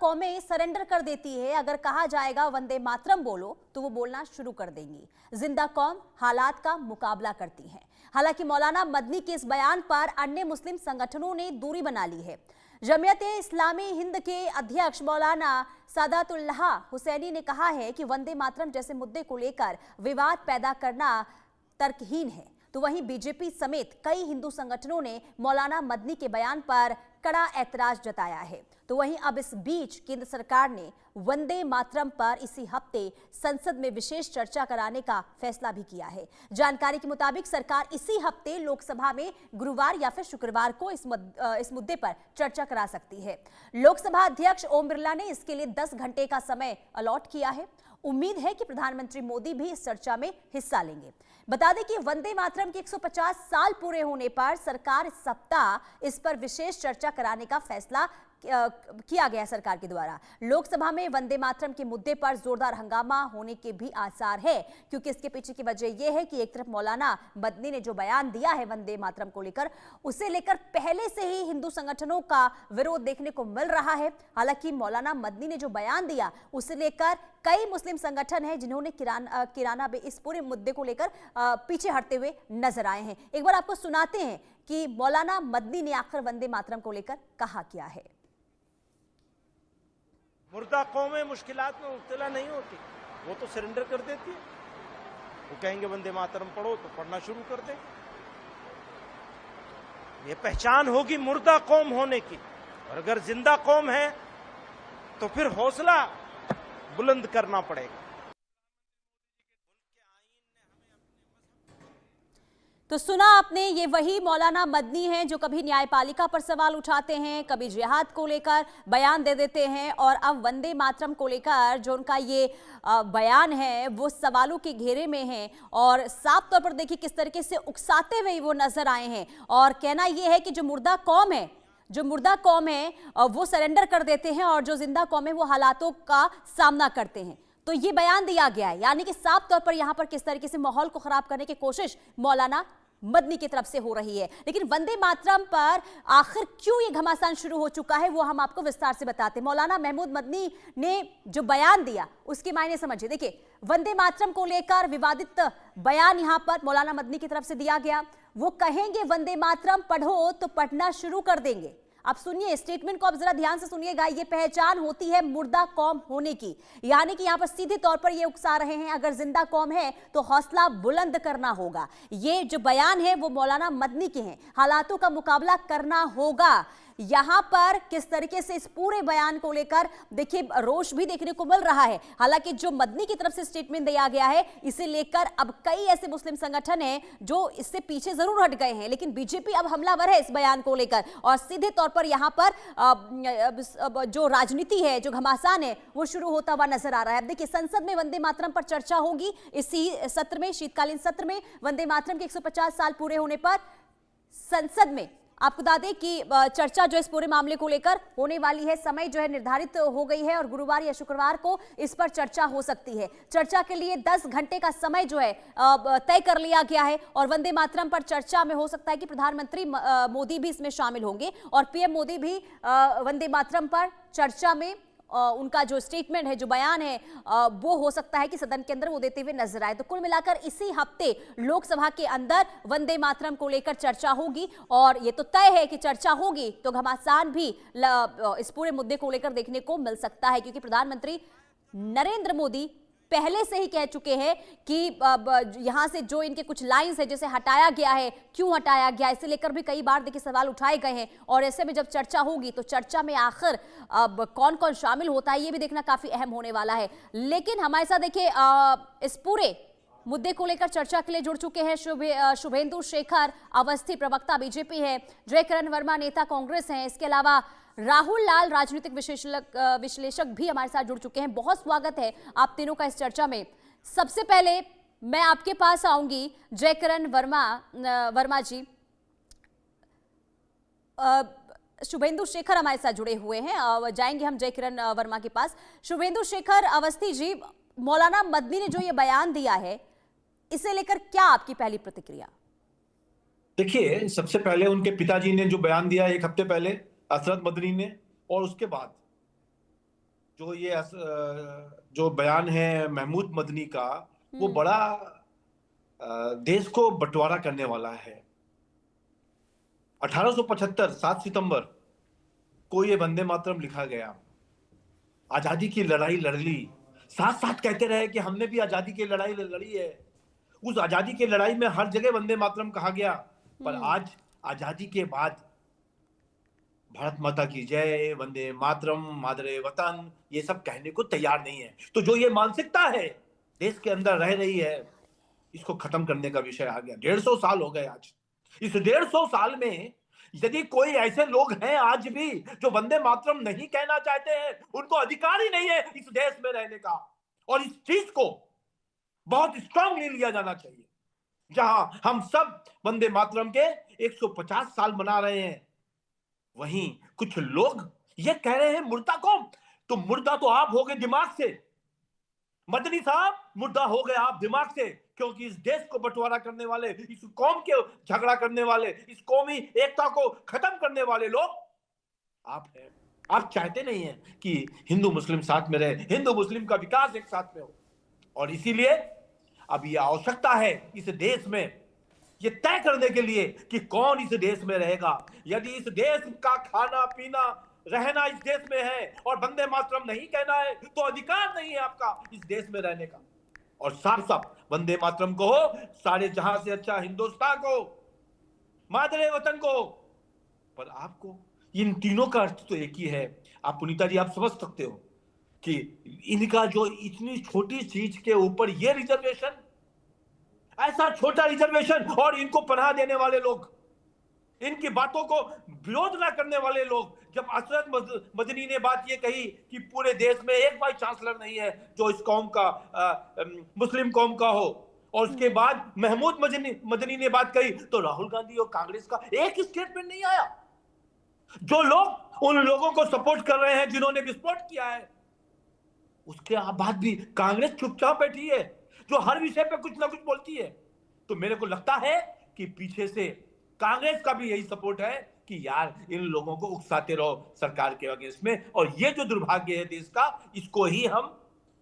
कौमें सरेंडर कर देती है। अगर कहा जाएगा वंदे मातरम बोलो तो वो बोलना शुरू कर देंगी। जिंदा कौम हालात का मुकाबला करती है। हालांकि मौलाना मदनी के इस बयान पर अन्य मुस्लिम संगठनों ने दूरी बना ली है। जमीयत इस्लामी हिंद के अध्यक्ष मौलाना सादातुल्लाह हुसैनी ने कहा है कि वंदे मातरम जैसे मुद्दे को लेकर विवाद पैदा करना तर्कहीन है। तो वहीं बीजेपी समेत कई हिंदू संगठनों ने मौलाना मदनी के बयान पर कड़ा ऐतराज जताया है। तो वहीं अब इस बीच केंद्र सरकार ने वंदे मातरम पर इसी हफ्ते संसद में विशेष चर्चा कराने का फैसला भी किया है। जानकारी के मुताबिक सरकार इसी हफ्ते लोकसभा में गुरुवार या फिर शुक्रवार को इस मुद्दे पर चर्चा करा सकती है। लोकसभा अध्यक्ष ओम बिरला ने इसके लिए 10 घंटे का समय अलॉट किया है। उम्मीद है कि प्रधानमंत्री मोदी भी इस चर्चा में हिस्सा लेंगे। बता दें कि वंदे मातरम के 150 साल पूरे होने पर सरकार इस सप्ताह इस पर विशेष चर्चा कराने का फैसला किया गया सरकार के द्वारा। लोकसभा में वंदे मातरम के मुद्दे पर जोरदार हंगामा होने के भी आसार है, क्योंकि इसके पीछे की वजह यह है कि एक तरफ मौलाना मदनी ने जो बयान दिया है वंदे मातरम को लेकर, उसे लेकर पहले से ही हिंदू संगठनों का विरोध देखने को मिल रहा है। हालांकि मौलाना मदनी ने जो बयान दिया उसे लेकर कई मुस्लिम संगठन हैं जिन्होंने किराना इस पूरे मुद्दे को लेकर पीछे हटते हुए नजर आए हैं। एक बार आपको सुनाते हैं कि मौलाना मदनी ने आखिर वंदे मातरम को लेकर कहा क्या है। मुर्दा कौमें मुश्किलात में मुब्तला नहीं होती, वो तो सरेंडर कर देती है। वो कहेंगे वंदे मातरम पढ़ो तो पढ़ना शुरू कर दे। ये पहचान होगी मुर्दा कौम होने की। और अगर जिंदा कौम है तो फिर हौसला बुलंद करना पड़ेगा। तो सुना आपने, ये वही मौलाना मदनी हैं जो कभी न्यायपालिका पर सवाल उठाते हैं, कभी जिहाद को लेकर बयान दे देते हैं, और अब वंदे मातरम को लेकर जो उनका ये बयान है वो सवालों के घेरे में है। और साफ तौर पर देखिए किस तरीके से उकसाते हुए वो नजर आए हैं। और कहना ये है कि जो मुर्दा कौम है वो सरेंडर कर देते हैं और जो जिंदा कौम है वो हालातों का सामना करते हैं। तो ये बयान दिया गया है, यानी कि साफ तौर पर यहां पर किस तरीके से माहौल को खराब करने की कोशिश मौलाना मदनी की तरफ से हो रही है। लेकिन वंदे मातरम पर आखिर क्यों ये घमासान शुरू हो चुका है वो हम आपको विस्तार से बताते हैं। मौलाना महमूद मदनी ने जो बयान दिया उसके मायने समझिए। देखिए, वंदे मातरम को लेकर विवादित बयान यहां पर मौलाना मदनी की तरफ से दिया गया। वो कहेंगे वंदे मातरम पढ़ो तो पढ़ना शुरू कर देंगे। आप सुनिए स्टेटमेंट को, आप जरा ध्यान से सुनिएगा। ये पहचान होती है मुर्दा कौम होने की, यानी कि यहां पर सीधे तौर पर ये उकसा रहे हैं अगर जिंदा कौम है तो हौसला बुलंद करना होगा। ये जो बयान है वो मौलाना मदनी के हैं, हालातों का मुकाबला करना होगा। यहां पर किस तरीके से इस पूरे बयान को लेकर देखिए रोष भी देखने को मिल रहा है। हालांकि जो मदनी की तरफ से स्टेटमेंट दिया गया है इसे लेकर अब कई ऐसे मुस्लिम संगठन हैं जो इससे पीछे जरूर हट गए हैं, लेकिन बीजेपी अब हमलावर है इस बयान को लेकर। और सीधे तौर पर यहां पर जो राजनीति है, जो घमासान है वो शुरू होता हुआ नजर आ रहा है। अब देखिए संसद में वंदे मातरम पर चर्चा होगी इसी सत्र में, शीतकालीन सत्र में। वंदे मातरम के 150 साल पूरे होने पर संसद में आपको बता दें कि चर्चा जो इस पूरे मामले को लेकर होने वाली है, समय जो है निर्धारित हो गई है और गुरुवार या शुक्रवार को इस पर चर्चा हो सकती है। चर्चा के लिए 10 घंटे का समय जो है तय कर लिया गया है। और वंदे मातरम पर चर्चा में हो सकता है कि प्रधानमंत्री मोदी भी इसमें शामिल होंगे और पीएम मोदी भी वंदे मातरम पर चर्चा में उनका जो स्टेटमेंट है, जो बयान है वो हो सकता है कि सदन के अंदर वो देते हुए नजर आए। तो कुल मिलाकर इसी हफ्ते लोकसभा के अंदर वंदे मातरम को लेकर चर्चा होगी और ये तो तय है कि चर्चा होगी तो घमासान भी इस पूरे मुद्दे को लेकर देखने को मिल सकता है, क्योंकि प्रधानमंत्री नरेंद्र मोदी पहले से ही कह चुके हैं कि यहां से जो इनके कुछ लाइंस है जैसे हटाया गया है, क्यों हटाया गया, इसे लेकर भी कई बार देखिए सवाल उठाए गए हैं। और ऐसे में जब चर्चा होगी तो चर्चा में आखिर कौन कौन शामिल होता है ये भी देखना काफी अहम होने वाला है। लेकिन हमारे साथ देखिए इस पूरे मुद्दे को लेकर चर्चा के लिए जुड़ चुके हैं शुभेंदु शेखर अवस्थी, प्रवक्ता बीजेपी है, जयकिरण वर्मा नेता कांग्रेस हैं, इसके अलावा राहुल लाल राजनीतिक विश्लेषक भी हमारे साथ जुड़ चुके हैं। बहुत स्वागत है आप तीनों का इस चर्चा में। सबसे पहले मैं आपके पास आऊंगी जयकिरण वर्मा जी। शुभेंदु शेखर हमारे साथ जुड़े हुए हैं, जाएंगे हम जयकिरण वर्मा के पास। शुभेंदु शेखर अवस्थी जी, मौलाना मदनी ने जो ये बयान दिया है इसे लेकर क्या आपकी पहली प्रतिक्रिया? देखिए, सबसे पहले उनके पिताजी ने जो बयान दिया एक हफ्ते पहले, असरत मदनी ने, और उसके बाद जो जो बयान है महमूद मदनी का, वो बड़ा देश को बंटवारा करने वाला है। 1875 7 सितंबर को ये वंदे मातरम लिखा गया, आजादी की लड़ाई लड़ ली, साथ साथ कहते रहे कि हमने भी आजादी की लड़ाई लड़ी है। उस आजादी की लड़ाई में हर जगह वंदे मातरम कहा गया, पर आज आजादी के बाद भारत माता की जय, वंदे मातरम, मादरे वतन, ये सब कहने को तैयार नहीं है। तो जो ये मानसिकता है देश के अंदर रह रही है, इसको खत्म करने का विषय आ गया। 150 साल हो गए आज। इस 150 साल में यदि कोई ऐसे लोग हैं आज भी जो वंदे मातरम नहीं कहना चाहते हैं, उनको अधिकार ही नहीं है इस देश में रहने का। और इस चीज को बहुत स्ट्रांगली लिया जाना चाहिए। जहां हम सब वंदे मातरम के 150 साल मना रहे हैं, वहीं कुछ लोग ये कह रहे हैं मुर्दा कौम। तो मुर्दा तो आप हो गए दिमाग से, मदनी साहब, मुर्दा हो गए आप दिमाग से, क्योंकि इस देश को बंटवारा करने वाले, इस कौम के झगड़ा करने वाले, इस कौमी एकता को खत्म करने वाले लोग आप हैं। आप चाहते नहीं हैं कि हिंदू मुस्लिम साथ में रहे, हिंदू मुस्लिम का विकास एक साथ में हो। और इसीलिए अब यह आवश्यकता है इस देश में ये तय करने के लिए कि कौन इस देश में रहेगा। यदि इस देश का खाना पीना रहना इस देश में है और वंदे मातरम नहीं कहना है, तो अधिकार नहीं है आपका इस देश में रहने का। और साफ साफ वंदे मातरम को हो, सारे जहां से अच्छा हिंदुस्तान को, मादरे वतन को। पर आपको इन तीनों का अर्थ तो एक ही है। आप पुनीता जी, आप समझ सकते हो कि इनका जो इतनी छोटी चीज के ऊपर ये रिजर्वेशन, ऐसा छोटा रिजर्वेशन, और इनको पनाह देने वाले लोग, इनकी बातों को विरोध ना करने वाले लोग। जब असरत मदनी ने बात ये कही कि पूरे देश में एक वाइस चांसलर नहीं है जो इस कौम का मुस्लिम कौम का हो, और उसके बाद महमूद मदनी ने बात कही, तो राहुल गांधी और कांग्रेस का एक स्टेटमेंट नहीं आया। जो लोग उन लोगों को सपोर्ट कर रहे हैं जिन्होंने विस्फोट किया है, उसके बाद भी कांग्रेस चुपचाप बैठी है, जो हर विषय पे कुछ ना कुछ बोलती है। तो मेरे को लगता है कि पीछे से कांग्रेस का भी यही सपोर्ट है कि यार इन लोगों को उकसाते रहो सरकार के अगेंस्ट में। और ये जो दुर्भाग्य है देश का, इसको ही हम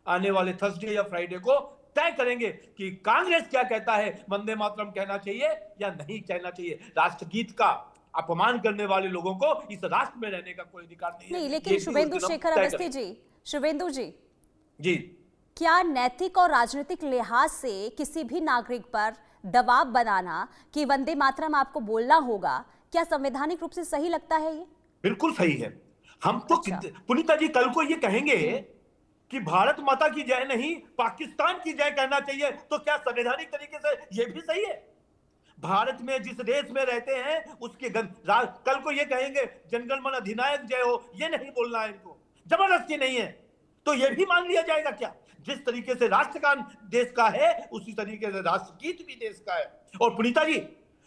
आने वाले थर्सडे या फ्राइडे को तय करेंगे कि कांग्रेस क्या कहता है, वंदे मातरम कहना चाहिए या नहीं कहना चाहिए। राष्ट्रगीत का अपमान करने वाले लोगों को इस राष्ट्र में रहने का कोई अधिकार नहीं है। लेकिन शुभेंदु शेखर अवस्थी जी, शुभेंदु जी, क्या नैतिक और राजनीतिक लिहाज से किसी भी नागरिक पर दबाव बनाना कि वंदे मातरम आपको बोलना होगा, क्या संवैधानिक रूप से सही लगता है? ये बिल्कुल सही है। हम तो पुनीता जी कल को ये कहेंगे कि भारत माता की जय नहीं पाकिस्तान की जय कहना चाहिए, तो क्या संवैधानिक तरीके से ये भी सही है? भारत में जिस देश में रहते हैं उसके कल को ये कहेंगे जनगण मन अधिनायक जय हो, ये नहीं बोलना है इनको, जबरदस्ती नहीं है, तो ये भी मान लिया जाएगा क्या? जिस तरीके से राष्ट्रगान देश का है उसी तरीके से राष्ट्रगीत भी देश का है। और पुनीता जी,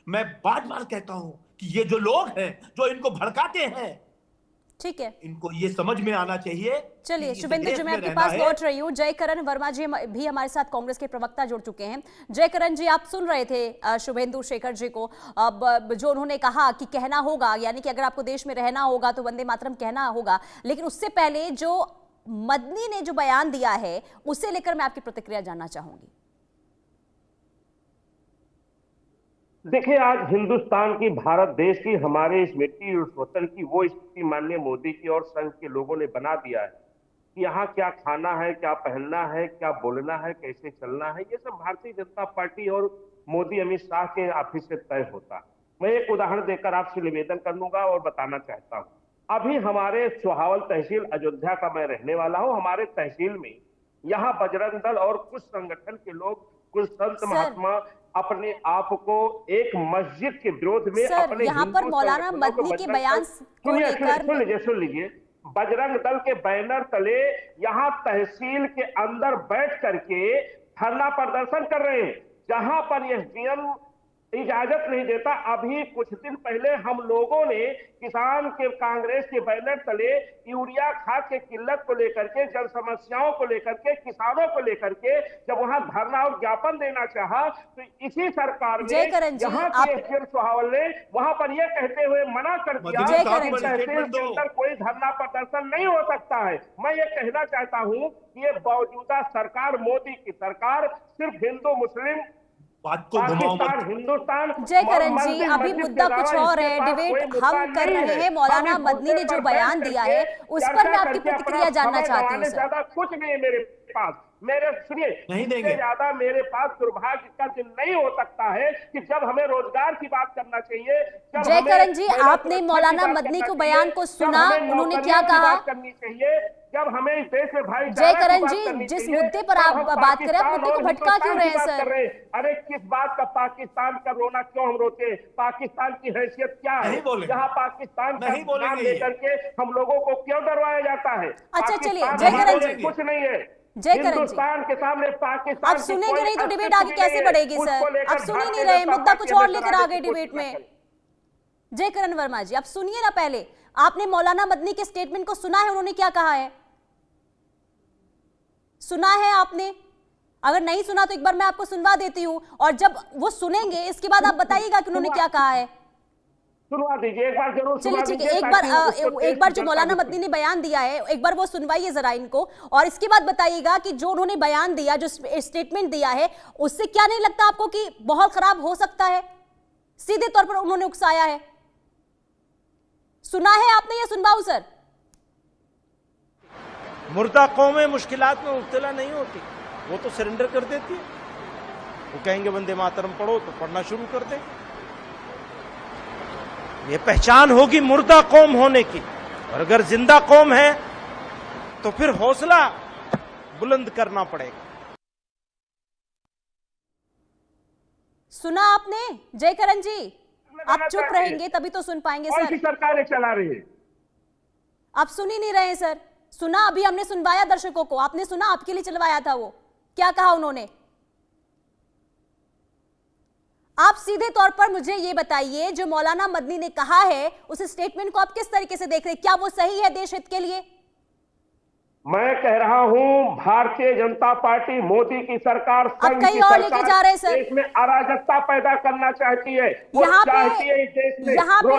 मैं बार बार कहता हूं कि ये जो लोग हैं जो इनको भड़काते हैं, ठीक है, इनको ये समझ में आना चाहिए। चलिए शुभेंदु जी, मैं आपके पास लौट रही हूँ। जयकरण वर्मा जी भी हमारे साथ कांग्रेस के प्रवक्ता जुड़ चुके हैं। जयकरण जी, आप सुन रहे थे शुभेंदु शेखर जी को, अब जो उन्होंने कहा कि कहना होगा, यानी कि अगर आपको देश में रहना होगा तो वंदे मातरम कहना होगा। लेकिन उससे पहले जो मदनी ने जो बयान दिया है उसे लेकर मैं आपकी प्रतिक्रिया जानना चाहूंगी। देखिए, आज हिंदुस्तान की, भारत देश की, हमारे इस मिट्टी उस वतन की वो स्थिति माननीय मोदी की और संघ के लोगों ने बना दिया है कि यहाँ क्या खाना है, क्या पहनना है, क्या बोलना है, कैसे चलना है, ये सब भारतीय जनता पार्टी और मोदी अमित शाह के ऑफिस से तय होता है। मैं एक उदाहरण देकर आपसे निवेदन कर लूंगा और बताना चाहता हूँ। अभी हमारे सुहावल तहसील अयोध्या का मैं रहने वाला हूँ। हमारे तहसील में यहाँ बजरंग दल और कुछ संगठन के लोग, कुछ संत महात्मा अपने आप को एक मस्जिद के विरोध में अपने यहाँ पर मौलाना मदनी के बयान को लेकर सुन लीजिए। बजरंग दल के बैनर तले यहाँ तहसील के अंदर बैठ करके धरना प्रदर्शन कर रहे हैं, जहां पर एसडीएम इजाजत नहीं देता। अभी कुछ दिन पहले हम लोगों ने किसान के कांग्रेस के बैनर तले यूरिया खाद के किल्लत को लेकर के, जन समस्याओं को लेकर के, किसानों को लेकर के जब वहां धरना और ज्ञापन देना चाहा, तो इसी सरकार ने, यहाँ के एसडीएम सोहावल ने वहां पर यह कहते हुए मना कर दिया कि तहसील के अंदर कोई धरना प्रदर्शन नहीं हो सकता है। मैं ये कहना चाहता हूं कि ये मौजूदा सरकार, मोदी की सरकार, सिर्फ हिंदू मुस्लिम पाकिस्तान हिंदुस्तान। जय करण जी, अभी मुद्दा कुछ और है, डिबेट हम कर रहे हैं। मौलाना मदनी ने जो बयान दिया है उस पर मैं आपकी प्रतिक्रिया जानना चाहती हूँ। ज्यादा कुछ नहीं है मेरे पास, मेरे सुनिए, नहीं देंगे ज्यादा मेरे पास दुर्भाग्य का दिन नहीं हो सकता है कि जब हमें रोजगार की बात करना चाहिए। जय करण जी, आपने मौलाना मदनी को बयान को सुना, उन्होंने क्या कहा? करनी चाहिए जब हमें इस देश में भाई। जय करण जी, जिस मुद्दे पर आप बात कर रहे हैं, मुद्दे को भटका क्यों रहे हैं सर? अरे किस बात का पाकिस्तान का रोना क्यों हम रोते? पाकिस्तान की हैसियत क्या है? यहाँ पाकिस्तान का नाम लेकर के हम लोगों को क्यों डरवाया जाता है? अच्छा चलिए, जय करण जी, कुछ नहीं है जय करण जी, हिंदुस्तान के सामने पाकिस्तान। अब सुनेंगे नहीं तो डिबेट आगे कैसे बढ़ेगी सर? अब सुन ही नहीं रहे, मुद्दा कुछ और लेकर आ गए डिबेट में। जय करण वर्मा जी, अब सुनिए ना, पहले आपने मौलाना मदनी के स्टेटमेंट को सुना है, उन्होंने क्या कहा है? सुना है आपने? अगर नहीं सुना तो एक बार मैं आपको सुनवा देती हूं, और जब वो सुनेंगे इसके बाद आप बताइएगा कि उन्होंने क्या कहा है। सुनवा दीजिए एक बार, जरूर। चलिए ठीक है, एक बार जो मौलाना मदनी ने बयान दिया है एक बार वो सुनवाइए जरा इनको, और इसके बाद बताइएगा कि जो उन्होंने बयान दिया, जो स्टेटमेंट दिया है, उससे क्या नहीं लगता आपको कि बहुत खराब हो सकता है? सीधे तौर पर उन्होंने उकसाया है। सुना है आपने या सुनवाऊं सर? मुर्दा कौमें मुश्किलात में मुब्तला नहीं होती, वो तो सरेंडर कर देती है। वो कहेंगे वंदे मातरम पढ़ो तो पढ़ना शुरू कर दें। ये पहचान होगी मुर्दा कौम होने की, और अगर जिंदा कौम है तो फिर हौसला बुलंद करना पड़ेगा। सुना आपने जय करण जी? आप चुप रहेंगे तभी तो सुन पाएंगे सर। कौन सी सरकारें चला रही है? आप सुन ही नहीं रहे सर। सुना, अभी हमने सुनवाया दर्शकों को, आपने सुना, आपके लिए चलवाया था। वो क्या कहा उन्होंने? आप सीधे तौर पर मुझे ये बताइए, जो मौलाना मदनी ने कहा है उस स्टेटमेंट को आप किस तरीके से देख रहे हैं? क्या वो सही है देश हित के लिए? मैं कह रहा हूं भारतीय जनता पार्टी, मोदी की सरकार, अब कहीं और लेके जा रहे हैं सर। देश में अराजकता पैदा करना चाहती है। यहाँ पे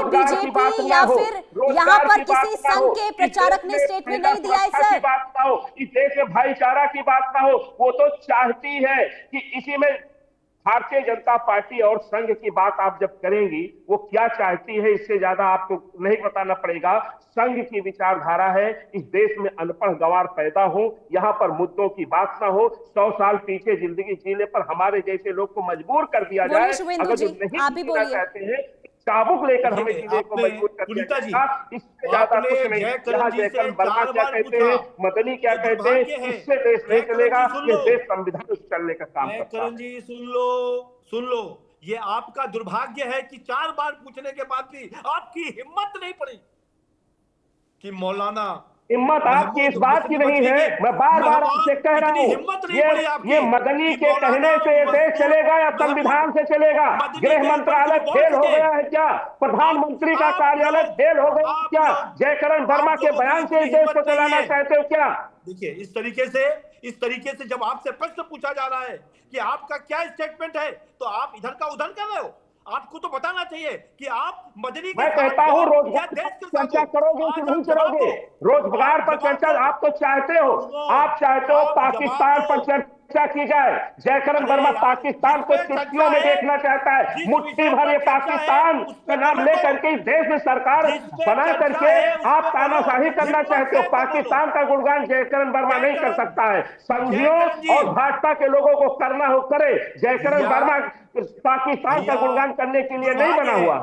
बीजेपी या फिर यहाँ पर किसी संघ के प्रचारक ने स्टेटमेंट नहीं दिया है सर। बात ना हो, इस देश में भाईचारा की बात ना हो, वो तो चाहती है कि इसी में भारतीय जनता पार्टी और संघ की बात आप जब करेंगी, वो क्या चाहती है इससे ज्यादा आपको नहीं बताना पड़ेगा। संघ की विचारधारा है इस देश में अनपढ़ गंवार पैदा हो, यहाँ पर मुद्दों की बात ना हो, 100 साल पीछे जिंदगी जीने पर हमारे जैसे लोग को मजबूर कर दिया जाए। अगर जो नहीं जीना चाहते हैं, चाबुक लेकर हमें जीने को मजबूर कर दिया जाएगा। इससे ज्यादा कुछ नहीं। यहाँ जयकरण वर्मा क्या कहते हैं, मदनी क्या कहते हैं, इससे देश नहीं चलेगा। ये देश संविधान से चलने का काम करता है। करण जी सुन लो, ये आपका दुर्भाग्य है कि 4 बार पूछने के बाद भी आपकी हिम्मत नहीं पड़ी कि मौलाना। हिम्मत आपकी इस बात की नहीं है, मैं बार बार आपसे कह रहा हूँ, ये मदनी के कहने से ये देश चलेगा या संविधान से चलेगा? गृह मंत्रालय फेल हो गया है क्या? प्रधानमंत्री का कार्यालय फेल हो गया क्या? जयकरण वर्मा के बयान से इस देश को चलाना चाहते हो क्या? देखिए, इस तरीके से जब आपसे प्रश्न पूछा जा रहा है कि आपका क्या स्टेटमेंट है, तो आप इधर का उधर कर रहे हो। आपको तो बताना चाहिए कि आप मदनी मैं कहता हूँ रोजगार पर चर्चा करोगे कि नहीं करोगे? रोजगार पर चर्चा आप तो चाहते हो, आप चाहते हो पाकिस्तान पर चर्चा की जाए। जयकरण वर्मा पाकिस्तान को चुटकियों में देखना चाहता है। मुट्ठी भर ये पाकिस्तान का नाम लेकर के इस देश में सरकार बना करके आप तानाशाही करना चाहते हो। पाकिस्तान का गुणगान जयकरण वर्मा नहीं कर सकता है। संघियों और भाजपा के लोगों को करना हो करे, जयकरण वर्मा पाकिस्तान का गुणगान करने के लिए नहीं बना हुआ।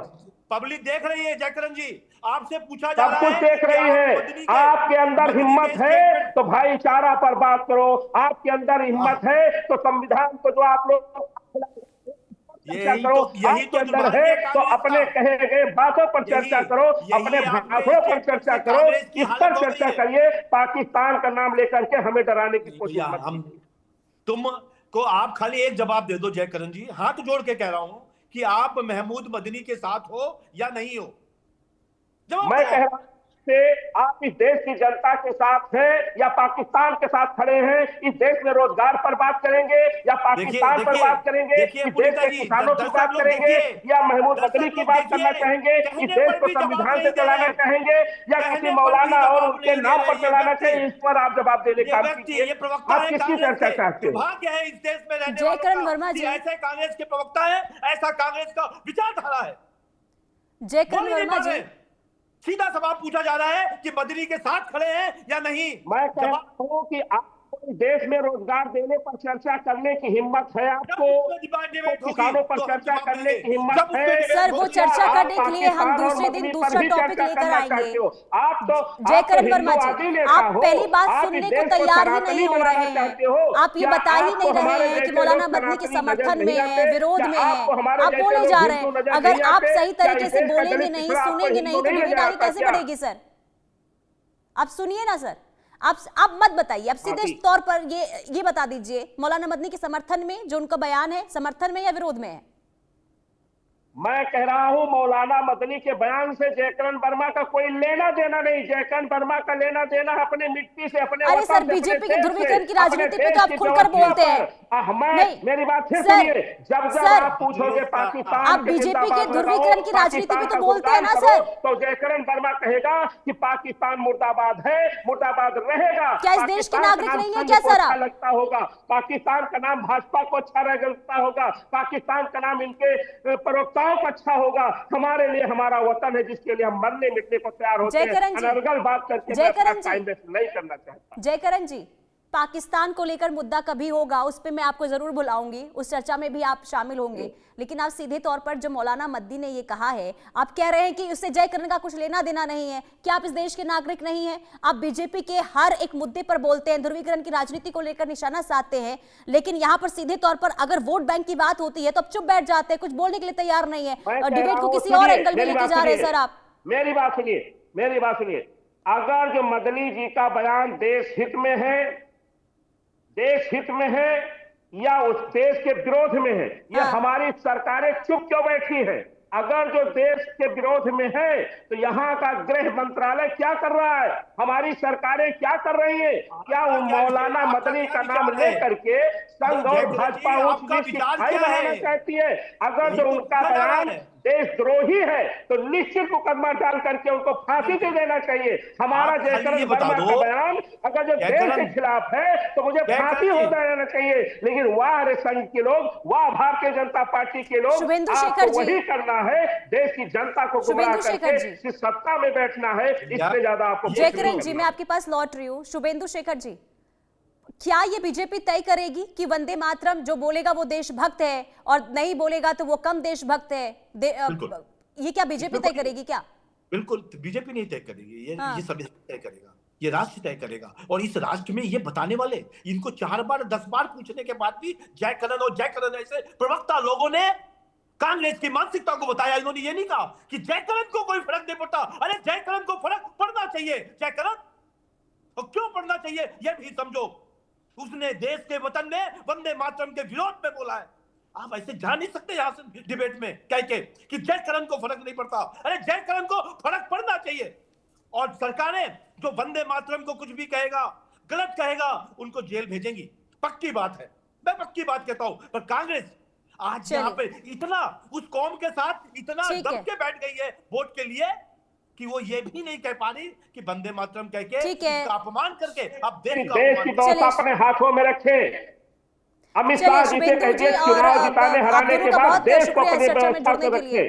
पब्लिक देख रही है जयकरण जी, आपसे पूछा जा रहा है, सब कुछ देख रही है। आपके अंदर हिम्मत है तो भाईचारा पर बात करो, आपके अंदर हिम्मत है तो संविधान को जो आप लोग यही तो अंदर है तो अपने कहे गए बातों पर चर्चा करो, अपने भाषणों पर चर्चा करो, इस पर चर्चा करिए। पाकिस्तान का नाम लेकर के हमें डराने की कोशिश मत कीजिए। तुम को आप खाली एक जवाब दे दो जयकरण जी, हाथ जोड़ के कह रहा हूं कि आप महमूद मदनी के साथ हो या नहीं हो? जवाब मैं दो। कह रहा हूं से आप इस देश की जनता के साथ हैं या पाकिस्तान के साथ खड़े हैं? इस देश में रोजगार पर बात करेंगे या पाकिस्तान पर बात करेंगे? देखिए इस देश पुनीता के जी, किसानों की दर्शक बात लोग करेंगे देखिए, या महमूद दर्शक मदनी की लोग बात करना देखिए, चाहेंगे? इस कहने देश पर को भी जवाब संविधान नहीं से दे चलाना रहे, चाहेंगे या कहने किसी पर भी मौलाना और जवाब उनके नहीं दे नाम रहे। पर ये चलाना व्यक्ति, चाहिए? इस पर आप जवाब देने ये का व्यक्ति, कीजिए। ये प्रवक्ता आप है किसकी कांग्रेस चर्चा के। चाहते हो? दुर्भाग्य है इस देश में रहने जयकरण वालों वर्मा का कि जी। ऐसे कांग्रेस के प्रवक्ता है, ऐसा कांग्रेस का विचारधारा है। जयकरण बोल ही नहीं वर्मा पा जी, रहे। सीधा सवाल पूछा जा रहा है कि मदनी के साथ खड़े हैं या नहीं। मैं कह जवाब रहा हूं कि आपको इस देश में रोजगार देने पर चर्चा करने की हिम्मत है जब आपको? उसमें डिबेट होगी किसानों पर तो हम चर्चा जवाब करने देंगे। की हिम्मत जब है? उसमें डिबेट सर वो होगी, चर्चा आप करने के लिए हम पाकिस्तान और दूसरे दिन मदनी पर दूसरा भी टॉपिक चर्चा लेकर करना आएंगे। चाहते हो? आप तो जयकरण वर्मा हिंदू जी, आदि नेता आप हो। पहली बात आप सुनने इस को देश तैयार ही सनातनी नहीं हो बनाना रहे चाहते हैं। हो। आप ये क्या बता ही आपको नहीं रहे हमारे हैं कि जैसे मौलाना लोग मदनी के सनातनी नजर समर्थन नहीं में आते? है, विरोध क्या में है। आपको हमारे आप जैसे बोले लोग जा रहे हिंदू हैं, नजर अगर नहीं आप आते? सही क्या तरीके इस से देश का बोलेंगे दलित नहीं, पिछड़ा आपको सुनेंगे नहीं, हिंदू तो नहीं डिबेट नजर आगे आता कैसे क्या? बढ़ेगी सर? आप सुनिए ना सर, आप मत बताइए, आप सीधे अभी। तौर पर ये बता दीजिए, मौलाना मदनी के समर्थन में जो उनका बयान है, समर्थन में या विरोध में है? मैं कह रहा हूं मौलाना मदनी के बयान से जयकरण वर्मा का कोई लेना देना नहीं। जयकरण वर्मा का लेना देना है अपने मिट्टी से, अपने अरे वतन सर, से, अपने बीजेपी के देश ध्रुवीकरण की से, अपने राजनीति पे देश तो आप की खुलकर व्यवस्था बोलते हैं। पर। नहीं, मेरी बात है, सर, सुनिए। जब सर, आप पूछोगे पाकिस्तान आप के बीजेपी के जिंदाबाद ध्रुवीकरण की लगाओ, राजनीति पे पाकिस्तान तो का बोलते हैं ना गुणगान सर। करो, तो जयकरण वर्मा कहेगा कि पाकिस्तान मुर्दाबाद है, मुर्दाबाद रहेगा। क्या इस देश के पाकिस्तान का नागरिक नाम नहीं है संघ क्या को सर अच्छा आप? लगता होगा, पाकिस्तान का नाम भाजपा को अच्छा लगता होगा, पाकिस्तान का नाम इनके प्रवक्ताओं को अच्छा होगा। हमारे लिए हमारा वतन है जिसके लिए हम मरने मिटने को तैयार होते हैं। जयकरण जी, अनर्गल बात करके मैं जयकरण अपना जी, टाइम वेस्ट नहीं करना चाहता। जयकरण जी, पाकिस्तान को लेकर मुद्दा कभी होगा, उस पे मैं आपको जरूर बुलाऊंगी, उस चर्चा में भी आप शामिल होंगे। लेकिन आप सीधे तौर पर जो मौलाना मदनी ने ये कहा है, आप कह रहे हैं कि उससे जयकरण का कुछ लेना देना नहीं है। क्या आप इस देश के नागरिक नहीं हैं? आप बीजेपी के हर एक मुद्दे पर बोलते हैं, ध्रुवीकरण की राजनीति को लेकर निशाना साधते हैं, लेकिन यहाँ पर सीधे तौर पर अगर वोट बैंक की बात होती है तो अब चुप बैठ जाते हैं, कुछ बोलने के लिए तैयार नहीं है और डिबेट को किसी और एंगल में लेके जा रहे हैं सर आप। मेरी बात सुनिए, मेरी बात सुनिए। अगर जो मदनी जी का बयान देश हित में है, देश हित में है या उस देश के विरोध में है, ये हमारी सरकारें चुप क्यों बैठी है? अगर जो देश के विरोध में है तो यहाँ का गृह मंत्रालय क्या कर रहा है? हमारी सरकारें क्या कर रही है? क्या वो मौलाना मदनी का नाम लेकर के संघ और भाजपा उच्च नीच की खाई बनाना चाहती है? अगर जो उनका बयान देशद्रोही है तो निश्चित मुकदमा डाल करके उनको फांसी दे देना चाहिए। हमारा जयकरण वर्मा का बयान अगर जो देश के खिलाफ है तो मुझे फांसी हो जाना चाहिए। लेकिन वाह रे संघ के लोग, वाह भारतीय जनता पार्टी के लोग, शुभेंदु शेखर आपको जी, वही करना है, देश की जनता को गुमराह शुभेंदु शेखर जी, करके सत्ता में बैठना है। इससे ज्यादा आपको जयकरण जी, मैं आपके पास लौट रही हूँ। शुभेंदु शेखर जी, क्या ये बीजेपी तय करेगी कि वंदे मातरम जो बोलेगा वो देशभक्त है और नहीं बोलेगा तो वो कम देशभक्त है? ये क्या बीजेपी तय करेगी क्या? बिल्कुल बीजेपी नहीं तय करेगी, ये संविधान तय करेगा, ये राष्ट्र तय करेगा। और इस राष्ट्र में ये बताने वाले, इनको 4 बार 10 बार पूछने के बाद भी जयकरण और जयकरण ऐसे प्रवक्ता लोगों ने कांग्रेस की मानसिकता को बताया। इन्होंने ये नहीं कहा कि जयकरण को कोई फर्क नहीं पड़ता। अरे जयकरण को फर्क पड़ना चाहिए। जयकरण और क्यों पड़ना चाहिए ये भी समझो। उसने देश के वतन में वंदे मातरम के विरोध में बोला है। आप ऐसे जा नहीं सकते यहां से डिबेट में कह के कि जयकरण को फर्क नहीं पड़ता। अरे जयकरण को फर्क पड़ना चाहिए। और सरकारें जो वंदे मातरम को कुछ भी कहेगा, गलत कहेगा, उनको जेल भेजेंगी, पक्की बात है, मैं पक्की बात कहता हूं। पर कांग्रेस आज यहाँ पे इतना उस कौम के साथ इतना दब के बैठ गई है वोट के लिए कि वो ये भी नहीं कह पा रही कि वंदे मातरम कह के इसका अपमान करके अब देश की व्यवस्था अपने हाथों में रखे। अमित शाह जी से कहिए चुनाव जिताने हराने के बाद देश को अपनी व्यवस्था में रखे।